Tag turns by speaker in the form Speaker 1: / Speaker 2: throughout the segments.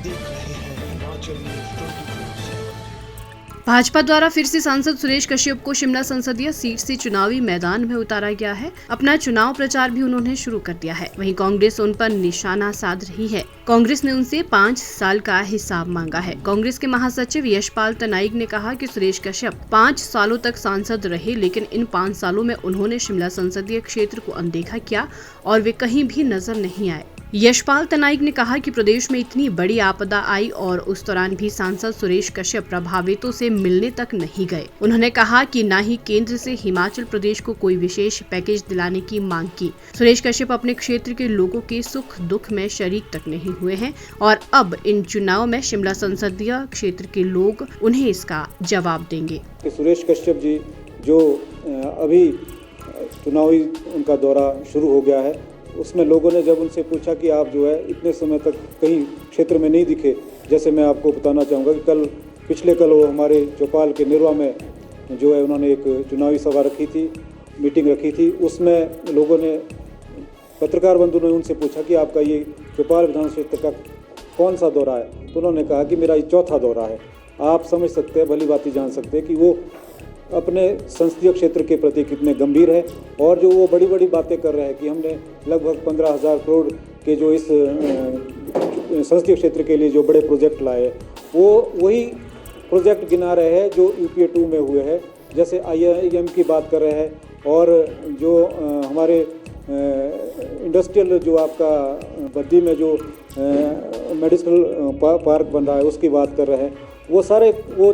Speaker 1: देख रहे हैं हिमाचल न्यूज़ 24/7।
Speaker 2: भाजपा द्वारा फिर से सांसद सुरेश कश्यप को शिमला संसदीय सीट से चुनावी मैदान में उतारा गया है। अपना चुनाव प्रचार भी उन्होंने शुरू कर दिया है। वहीं कांग्रेस उन पर निशाना साध रही है। कांग्रेस ने उनसे 5 साल का हिसाब मांगा है। कांग्रेस के महासचिव यशपाल तनाइक ने कहा कि सुरेश कश्यप 5 सालों तक सांसद रहे, लेकिन इन 5 सालों में उन्होंने शिमला संसदीय क्षेत्र को अनदेखा किया और वे कहीं भी नजर नहीं आए। यशपाल तनाइक ने कहा कि प्रदेश में इतनी बड़ी आपदा आई और उस दौरान भी सांसद सुरेश कश्यप प्रभावितों से मिलने तक नहीं गए। उन्होंने कहा कि न ही केंद्र से हिमाचल प्रदेश को कोई विशेष पैकेज दिलाने की मांग की। सुरेश कश्यप अपने क्षेत्र के लोगों के सुख दुख में शरीक तक नहीं हुए हैं और अब इन चुनाव में शिमला संसदीय क्षेत्र के लोग उन्हें इसका जवाब देंगे।
Speaker 3: सुरेश कश्यप जी जो अभी चुनावी उनका दौरा शुरू हो गया है, उसमें लोगों ने जब उनसे पूछा कि आप जो है इतने समय तक कहीं क्षेत्र में नहीं दिखे, जैसे मैं आपको बताना चाहूँगा कि पिछले कल वो हमारे चौपाल के निर्वा में जो है उन्होंने एक चुनावी सभा रखी थी, मीटिंग रखी थी। उसमें लोगों ने, पत्रकार बंधु ने उनसे पूछा कि आपका ये चौपाल विधानसभा क्षेत्र का कौन सा दौरा है, तो उन्होंने कहा कि मेरा ये चौथा दौरा है। आप समझ सकते हैं, भली बात जान सकते हैं कि वो अपने संसदीय क्षेत्र के प्रति कितने गंभीर है और जो वो बड़ी बड़ी बातें कर रहे हैं कि हमने लगभग 15,000 करोड़ के जो इस संसदीय क्षेत्र के लिए जो बड़े प्रोजेक्ट लाए, वो वही प्रोजेक्ट गिना रहे हैं जो UPA 2 में हुए हैं। जैसे IIM की बात कर रहे हैं और जो हमारे इंडस्ट्रियल जो आपका बद्दी में जो मेडिसिनल पार्क बन रहा है उसकी बात कर रहे हैं। वो सारे वो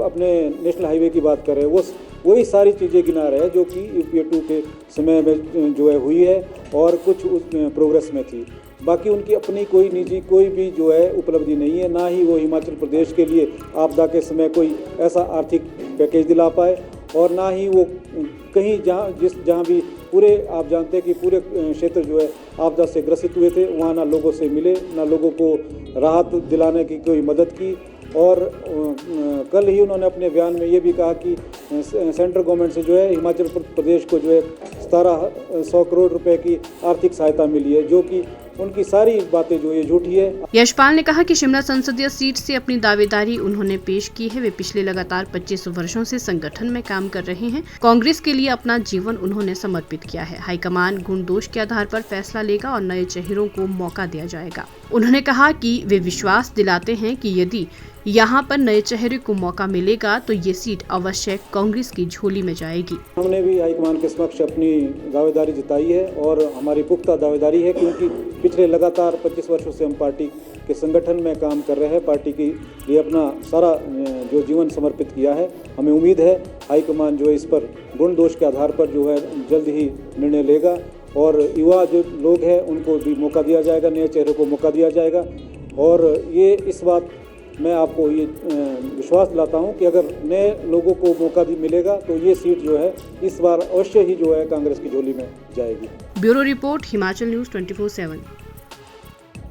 Speaker 3: अपने नेशनल हाईवे की बात कर रहे हैं, वो वही सारी चीज़ें गिना रहे हैं जो कि UPA 2 के समय में जो है हुई है और कुछ उस प्रोग्रेस में थी। बाकी उनकी अपनी कोई निजी कोई भी जो है उपलब्धि नहीं है, ना ही वो हिमाचल प्रदेश के लिए आपदा के समय कोई ऐसा आर्थिक पैकेज दिला पाए और ना ही वो कहीं जहाँ भी पूरे आप जानते हैं कि पूरे क्षेत्र जो है आपदा से ग्रसित हुए थे, वहाँ ना लोगों से मिले, ना लोगों को राहत दिलाने की कोई मदद की। और कल ही उन्होंने अपने बयान में ये भी कहा कि सेंट्रल गवर्नमेंट से जो है हिमाचल प्रदेश को जो है 1700 करोड़ रुपए की आर्थिक सहायता मिली है, जो कि उनकी सारी बातें जो ये झूठी है।
Speaker 2: यशपाल ने कहा कि शिमला संसदीय सीट से अपनी दावेदारी उन्होंने पेश की है। वे पिछले लगातार 25 वर्षों से संगठन में काम कर रहे हैं। कांग्रेस के लिए अपना जीवन उन्होंने समर्पित किया है। हाईकमान गुण दोष के आधार पर फैसला लेगा और नए चेहरों को मौका दिया जाएगा। उन्होंने कहा कि वे विश्वास दिलाते हैं कि यदि यहाँ पर नए चेहरे को मौका मिलेगा तो ये सीट अवश्य कांग्रेस की झोली में जाएगी।
Speaker 3: हमने भी हाईकमान के समक्ष अपनी दावेदारी जताई है और हमारी पुख्ता दावेदारी है, क्योंकि पिछले लगातार 25 वर्षों से हम पार्टी के संगठन में काम कर रहे हैं, पार्टी के लिए अपना सारा जो जीवन समर्पित किया है। हमें उम्मीद है हाईकमान जो है इस पर गुण दोष के आधार पर जो है जल्द ही निर्णय लेगा और युवा जो लोग हैं उनको भी मौका दिया जाएगा, नए चेहरे को मौका दिया जाएगा। और ये इस बात मैं आपको ये विश्वास दिलाता हूँ कि अगर नए लोगों को मौका मिलेगा तो ये सीट जो है इस बार अवश्य ही जो है कांग्रेस की झोली में जाएगी।
Speaker 2: Bureau report, Himachal news 24/7।